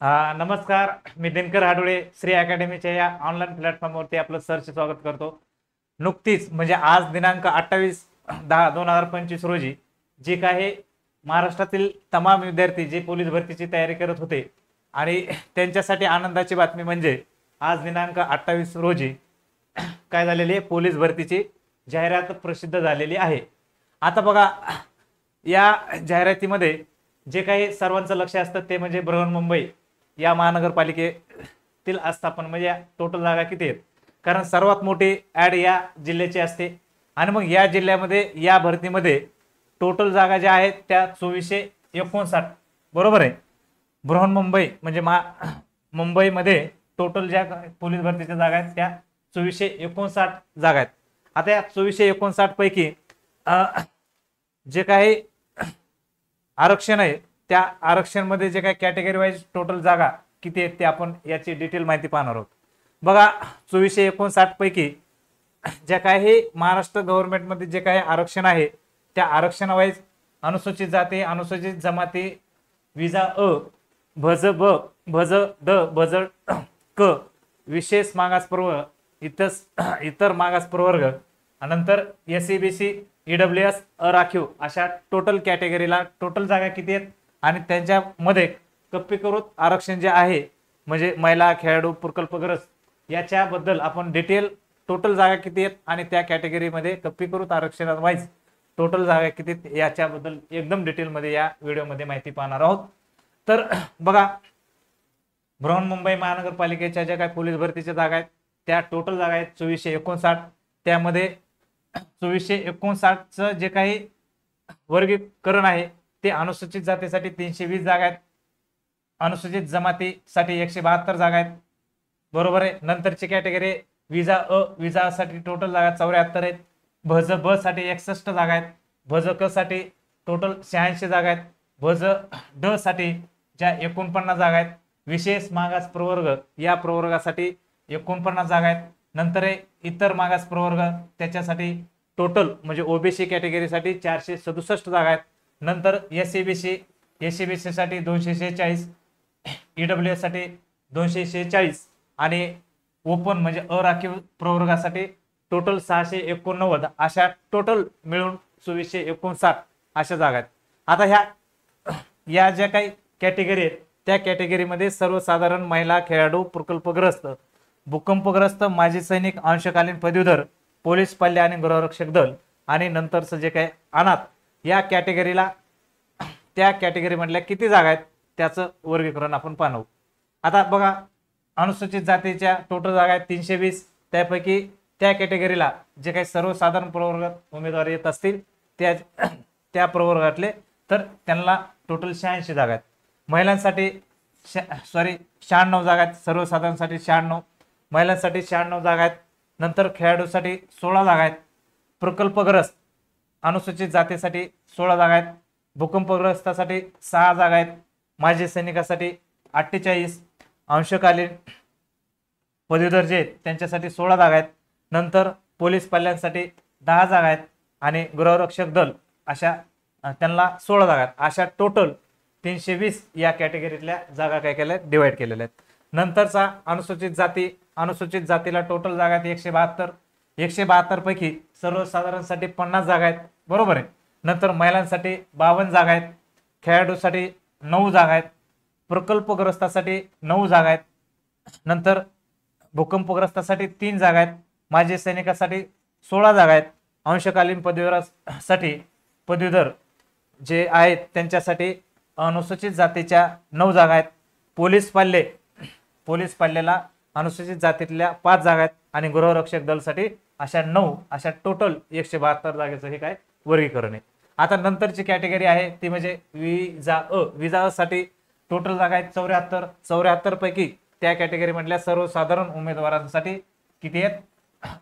नमस्कार. मी दिनकर हाडोळे श्री अकॅडमीच्या या ऑनलाईन प्लॅटफॉर्मवरती आपलं सहर्ष स्वागत करतो. नुकतीच म्हणजे आज दिनांक 28/10/2025 रोजी जे काही महाराष्ट्रातील तमाम विद्यार्थी जे पोलीस भरतीची तयारी करत होते आणि त्यांच्यासाठी आनंदाची बातमी म्हणजे आज दिनांक 28 रोजी काय झालेली आहे, पोलीस भरतीची जाहिरात प्रसिद्ध झालेली आहे. आता बघा, या जाहिरातीमध्ये जे काही सर्वांचं लक्ष असतं ते म्हणजे बृहन्मुंबई या महानगरपालिकेतील आस्थापन म्हणजे टोटल जागा किती आहेत, कारण सर्वात मोठी ॲड या जिल्ह्याची असते. आणि मग या जिल्ह्यामध्ये या भरतीमध्ये टोटल जागा ज्या आहेत त्या 2459, बरोबर आहे. बृहन्मुंबई म्हणजे मुंबईमध्ये टोटल ज्या पोलीस भरतीच्या जागा आहेत त्या 2459 जागा आहेत. आता या 2459 पैकी जे काही आरक्षण आहे त्या आरक्षणमध्ये जे काही कॅटेगरी वाईज टोटल जागा किती आहेत ते आपण याची डिटेल माहिती पाहणार आहोत. बघा, 2459 पैकी ज्या काही महाराष्ट्र गव्हर्नमेंटमध्ये जे काही आरक्षण आहे त्या आरक्षणावाईज अनुसूचित जाती, अनुसूचित जमाती, विजा अ, भज ब, भज ड, भज क, विशेष मागास प्रवर्ग, इतर मागास प्रवर्ग, नंतर SC BC EWS अराखीव अशा टोटल कॅटेगरीला टोटल जागा किती आहेत आणि त्यांच्यामध्ये कप्पीकृत आरक्षण जे आहे म्हणजे महिला, खेळाडू, प्रकल्पग्रस्त याच्याबद्दल आपण डिटेल टोटल जागा किती आहेत आणि त्या कॅटेगरीमध्ये कप्पीकृत आरक्षणावाईज टोटल जागा किती आहेत याच्याबद्दल एकदम डिटेलमध्ये या व्हिडिओमध्ये माहिती पाहणार आहोत. तर बघा, बृहन्मुंबई महानगरपालिकेच्या ज्या काही पोलीस भरतीच्या जागा आहेत त्या टोटल जागा आहेत 2459. त्यामध्ये 2459चं जे काही वर्गीकरण आहे ते अनुसूचित जातीसाठी 320 जागा आहेत, अनुसूचित जमातीसाठी 172 जागा आहेत, बरोबर आहे. नंतरची कॅटेगरी विजा अ, विजा साठी टोटल जागा 74 आहेत, भज ब साठी 61 जागा आहेत, भज क साठी टोटल 86 जागा आहेत, भज ड साठी ज्या 49 जागा आहेत, विशेष मागास प्रवर्ग या प्रवर्गासाठी 49 जागा आहेत. नंतर इतर मागास प्रवर्ग त्याच्यासाठी टोटल म्हणजे OBC कॅटेगरीसाठी 467 जागा आहेत. नंतर SC BC साठी 246, EWS साठी 246 आणि ओपन म्हणजे अराखीव प्रवर्गासाठी टोटल 689 अशा टोटल मिळून 2459 अशा जागा आहेत. आता या ज्या काही कॅटेगरी आहेत त्या कॅटेगरीमध्ये सर्वसाधारण, महिला, खेळाडू, प्रकल्पग्रस्त, भूकंपग्रस्त, माजी सैनिक, अंशकालीन पदवीधर, पोलीस पल्ले आणि गृहरक्षक दल आणि नंतरचं जे काही अनाथ या कॅटेगरीला त्या कॅटेगरीमधल्या किती जागा आहेत त्याचं वर्गीकरण आपण पाहू. आता बघा, अनुसूचित जातीच्या टोटल जागा आहेत 320. त्यापैकी त्या कॅटेगरीला जे काही सर्वसाधारण प्रवर्गात उमेदवार येत असतील त्या प्रवर्गातले तर त्यांना टोटल 86 जागा आहेत. महिलांसाठी 96 जागा आहेत, सर्वसाधारणसाठी 96, महिलांसाठी 96 जागा आहेत. नंतर खेळाडूसाठी 16 जागा आहेत, प्रकल्पग्रस्त अनुसूचित जातीसाठी 16 जागा आहेत, भूकंपग्रस्तासाठी 6 जागा आहेत, माजी सैनिकासाठी 48, अंशकालीन पदवीधर जे आहेत त्यांच्यासाठी 16 जागा आहेत. नंतर पोलीस पल्ल्यांसाठी 10 जागा आहेत आणि गृहरक्षक दल अशा त्यांना 16 जागा आहेत. अशा टोटल 320 या कॅटेगरीतल्या जागा काय केल्या डिवाइड केलेल्या आहेत. नंतरचा अनुसूचित जातीला टोटल जागा आहेत 172. 172 पैकी सर्वसाधारणसाठी 50 जागा आहेत, बरोबर आहे. नंतर महिलांसाठी 52 जागा आहेत, खेळाडूसाठी 9 जागा आहेत, प्रकल्पग्रस्तासाठी 9 जागा आहेत, नंतर भूकंपग्रस्तासाठी 3 जागा आहेत, माजी सैनिकासाठी 16 जागा आहेत, अंशकालीन पदवीधरासाठी पदवीधर जे आहेत त्यांच्यासाठी अनुसूचित जातीच्या 9 जागा आहेत, पोलीस पल्ल्याला अनुसूचित जातीतल्या 5 जागा आहेत आणि गृहरक्षक दलसाठी अशा 9 अशा टोटल 172 जागेचं हे काय वर्गीकरण आहे. आता नंतरची कॅटेगरी आहे ती म्हणजे विजा अ साठी टोटल जागा आहेत 74 पैकी त्या कॅटेगरी मधल्या सर्वसाधारण उमेदवारांसाठी किती आहेत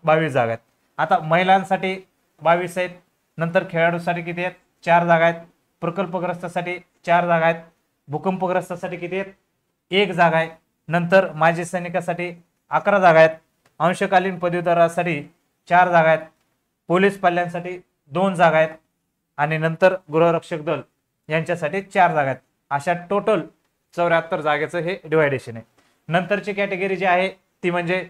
22 जागा आहेत. आता महिलांसाठी 22 आहेत, नंतर खेळाडूसाठी किती आहेत 4 जागा आहेत, प्रकल्पग्रस्तासाठी 4 जागा आहेत, भूकंपग्रस्तासाठी किती आहेत 1 जागा आहे, नंतर माजी सैनिकासाठी 11 जागा आहेत, अंशकालीन पदवीधरासाठी 4 जागा आहेत, पोलीस पल्ल्यांसाठी 2 जागा आहेत आणि नंतर गृहरक्षक दल यांच्यासाठी 4 जागा आहेत. अशा टोटल 74 जागेचं हे डिवायडेशन आहे. नंतरची कॅटेगरी जी आहे ती म्हणजे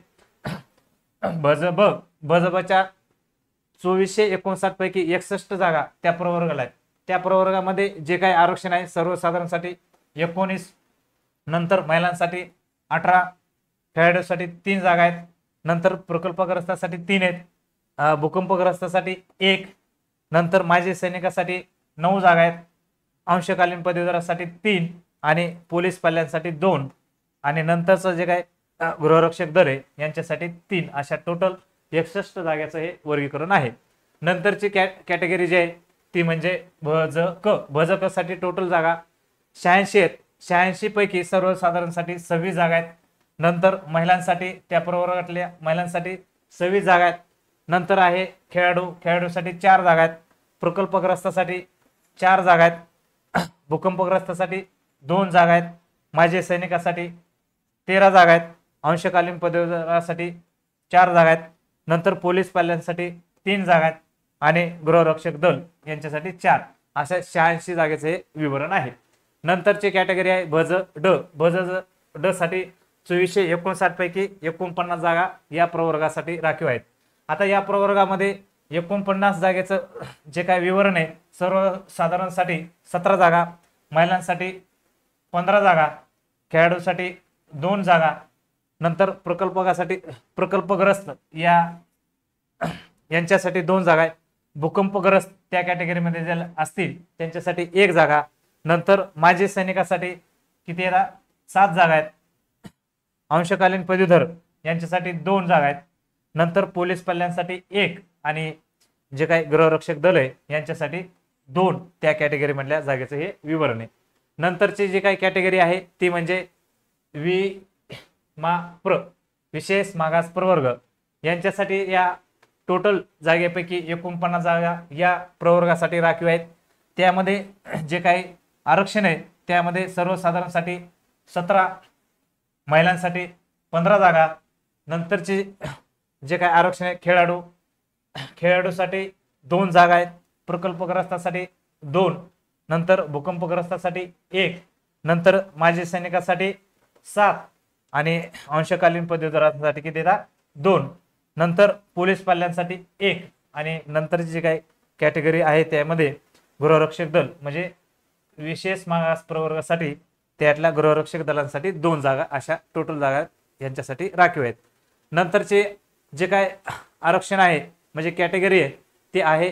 भजबच्या 2459 पैकी 61 जागा त्या प्रवर्गाला आहेत. त्या प्रवर्गामध्ये जे काही आरक्षण आहे सर्वसाधारणसाठी 19, नंतर महिलांसाठी 18, खेळाडूसाठी 3 जागा आहेत, नंतर प्रकल्पग्रस्तासाठी 3 आहेत, भूकंपग्रस्तासाठी 1, नंतर माजी सैनिकासाठी 9 जागा आहेत, अंशकालीन पदवीधरासाठी 3 आणि पोलीस पाल्यांसाठी 2 आणि नंतरचं जे काय गृहरक्षक दल आहे यांच्यासाठी 3 अशा टोटल 61 जागेचं हे वर्गीकरण आहे. नंतरची कॅटेगरी जी आहे ती म्हणजे भजक साठी टोटल जागा 86 आहेत. 86 पैकी सर्वसाधारणसाठी 26 जागा आहेत. नंतर महिलांसाठी त्या प्रवर्गातल्या महिलांसाठी 26 जागा आहेत. नंतर आहे खेळाडूसाठी 4 जागा आहेत, प्रकल्पग्रस्तासाठी 4 जागा आहेत, भूकंपग्रस्तासाठी 2 जागा आहेत, माजी सैनिकासाठी 13 जागा आहेत, अंशकालीन पदवीधरासाठी 4 जागा आहेत, नंतर पोलीस पाल्यांसाठी 3 जागा आहेत आणि गृहरक्षक दल यांच्यासाठी 4 अशा 86 जागेचे हे विवरण आहे. नंतरची कॅटेगरी आहे भज ड साठी 2459 पैकी 49 जागा या प्रवर्गासाठी राखीव आहेत. आता या प्रवर्गामध्ये 49 जागेचं जे काय विवरण आहे सर्वसाधारणसाठी 17 जागा, महिलांसाठी 15 जागा, खेळाडूसाठी 2 जागा, नंतर प्रकल्पग्रस्त यांच्यासाठी 2 जागा आहेत, भूकंपग्रस्त त्या कॅटेगरीमध्ये जे असतील त्यांच्यासाठी 1 जागा, नंतर माजी सैनिकासाठी किती येतात 7 जागा आहेत, अंशकालीन पदवीधर यांच्यासाठी 2 जागा आहेत, नंतर पोलीस पाल्यांसाठी 1 आणि जे काही गृहरक्षक दल आहे यांच्यासाठी 2 त्या कॅटेगरी मधल्या जागेचं हे विवरण आहे. नंतरची जी काही कॅटेगरी आहे ती म्हणजे विशेष मागास प्रवर्ग यांच्यासाठी या टोटल जागेपैकी 49 जागा या प्रवर्गासाठी राखीव आहेत. त्यामध्ये जे काही आरक्षण आहे त्यामध्ये सर्वसाधारणसाठी 17, महिलांसाठी 15 जागा, नंतरचे जे काही आरक्षण आहे खेळाडूसाठी 2 जागा आहेत, प्रकल्पग्रस्तासाठी 2, नंतर भूकंपग्रस्तासाठी 1, नंतर माजी सैनिकासाठी 7 आणि अंशकालीन पदवीधरांसाठी किती येतात 2, नंतर पोलीस पाल्यांसाठी 1 आणि नंतरची जी काही कॅटेगरी आहे त्यामध्ये गृहरक्षक दल म्हणजे विशेष मागास प्रवर्गासाठी त्यातल्या गृहरक्षक दलांसाठी 2 जागा अशा टोटल जागा यांच्यासाठी राखीव आहेत. नंतरचे जे काय आरक्षण आहे म्हणजे कॅटेगरी आहे ते आहे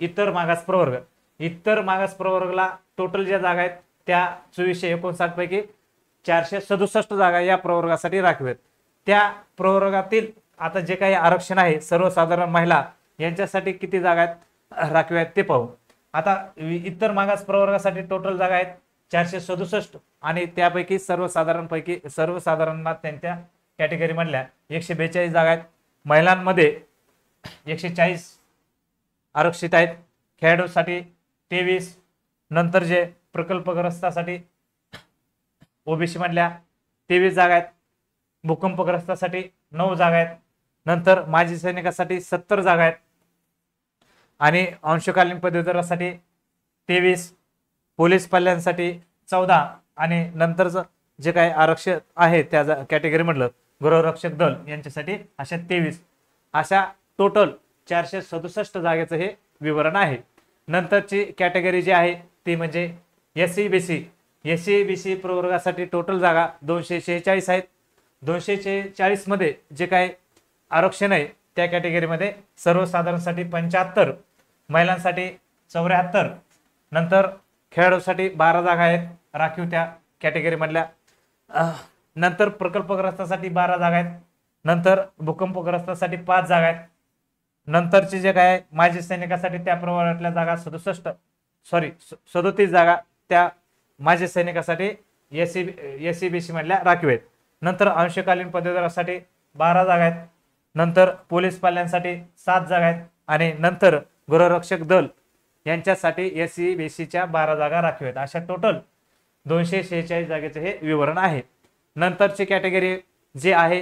इतर मागास प्रवर्ग. इतर मागास प्रवर्गाला टोटल ज्या जागा आहेत त्या 2459 पैकी 467 जागा या प्रवर्गासाठी राखीव आहेत. त्या प्रवर्गातील आता जे काही आरक्षण आहे सर्वसाधारण महिला यांच्यासाठी किती जागा आहेत राखीव आहेत ते पाहू. आता इतर मागास प्रवर्गासाठी टोटल जागा आहेत 467 आणि त्यापैकी सर्वसाधारणना त्यांच्या कॅटेगरी मधल्या 142 जागा आहेत. महिलांमध्ये 140 आरक्षित आहेत, खेळाडूसाठी 23, नंतर जे प्रकल्पग्रस्तासाठी ओबीसी मधल्या 23 जागा आहेत, भूकंपग्रस्तासाठी 9 जागा आहेत, नंतर माजी सैनिकासाठी 70 जागा आहेत आणि अंशकालीन पदवीधरासाठी 23, पोलीस पाल्यांसाठी 14 आणि नंतरचं जे काही आरक्षण आहे त्या कॅटेगरी मधलं गृहरक्षक दल यांच्यासाठी अशा 23 अशा टोटल 467 जागेचं हे विवरण आहे. नंतरची कॅटेगरी जी आहे ती म्हणजे एससी बीसी प्रवर्गासाठी टोटल जागा 246 आहेत. 246 मध्ये जे काही आरक्षण आहे त्या कॅटेगरीमध्ये सर्वसाधारणसाठी 75, महिलांसाठी 74, नंतर खेळाडूसाठी 12 जागा आहेत राखीव त्या कॅटेगरी मधल्या, नंतर प्रकल्पग्रस्तासाठी 12 जागा आहेत, नंतर भूकंपग्रस्तासाठी 5 जागा आहेत, नंतरचे जे काय माजी सैनिकासाठी त्या प्रवर्गातल्या जागा 37 जागा त्या माजी सैनिकासाठी एससी बीसी मधल्या राखीव आहेत. नंतर अंशकालीन पदवीधरासाठी 12 जागा आहेत, नंतर पोलीस पाल्यांसाठी 7 जागा आहेत आणि नंतर गृहरक्षक दल यांच्यासाठी एससी बीसीच्या 12 जागा राखीव आहेत. अशा टोटल 246 जागेचे हे विवरण आहे. नंतरची कॅटेगरी जे आहे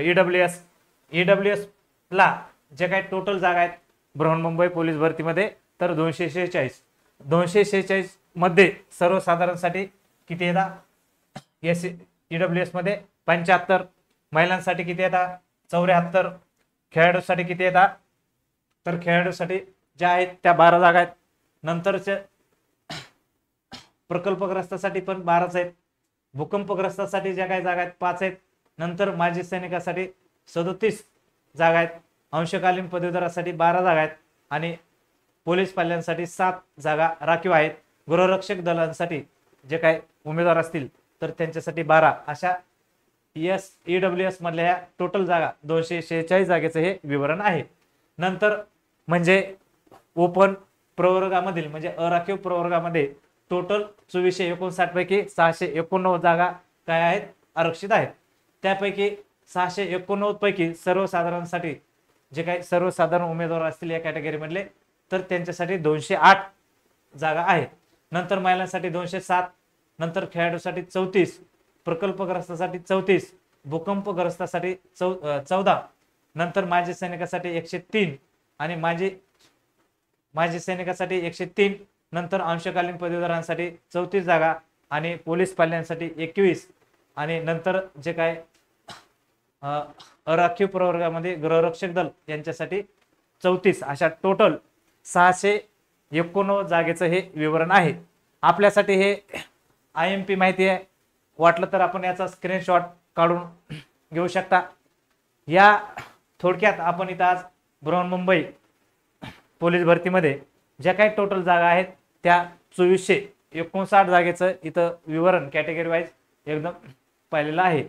ईडब्ल्यूएस ला जे काही टोटल जागा आहेत बृहन्मुंबई पोलीस भरतीमध्ये तर 246 मध्ये सर्वसाधारणसाठी किती येतात, EWS मध्ये 75, महिलांसाठी किती येतात 74, खेळाडूसाठी किती येतात, तर खेळाडूसाठी ज्या आहेत त्या 12 जागा आहेत. नंतरच्या प्रकल्पग्रस्तासाठी पण 12च आहेत. भूकंपग्रस्तासाठी ज्या काही जागा आहेत 5 आहेत. नंतर माजी सैनिकासाठी 37 जागा आहेत. अंशकालीन पदवीधरासाठी 12 जागा आहेत आणि पोलीस पाल्यांसाठी 7 जागा राखीव आहेत. गृहरक्षक दलांसाठी जे काही उमेदवार असतील तर त्यांच्यासाठी 12. अशा EWS मधल्या टोटल जागा 246 जागेचं हे विवरण आहे. नंतर म्हणजे ओपन प्रवर्गामधील म्हणजे अराखीव प्रवर्गामध्ये टोटल 2459 पैकी 689 जागा काय आहेत, आरक्षित आहेत. त्यापैकी 689 पैकी सर्वसाधारणसाठी जे काही सर्वसाधारण उमेदवार असतील या कॅटेगरी मधले तर त्यांच्यासाठी 208 जागा आहेत. नंतर महिलांसाठी 207, नंतर खेळाडूसाठी 34, प्रकल्पग्रस्तासाठी 34, भूकंपग्रस्तासाठी 14, नंतर माजी सैनिकासाठी 103 आणि माजी सैनिकासाठी 103, नंतर अंशकालीन पदवीधरांसाठी 34 जागा आणि पोलीस पाल्यांसाठी 21 आणि नंतर जे काय अराखीव प्रवर्गामध्ये गृहरक्षक दल यांच्यासाठी 34. अशा टोटल 689 जागेचं हे विवरण आहे. आपल्यासाठी हे IMP माहिती आहे. वाटलं तर आपण याचा स्क्रीनशॉट काढून घेऊ शकता. या थोडक्यात आपण इथं आज बृहन्मुंबई पोलीस भरतीमध्ये ज्या काही टोटल जागा आहेत त्या 2459 जागेचं इथं विवरण कॅटेगरी वाईज एकदम पाहिलेलं आहे.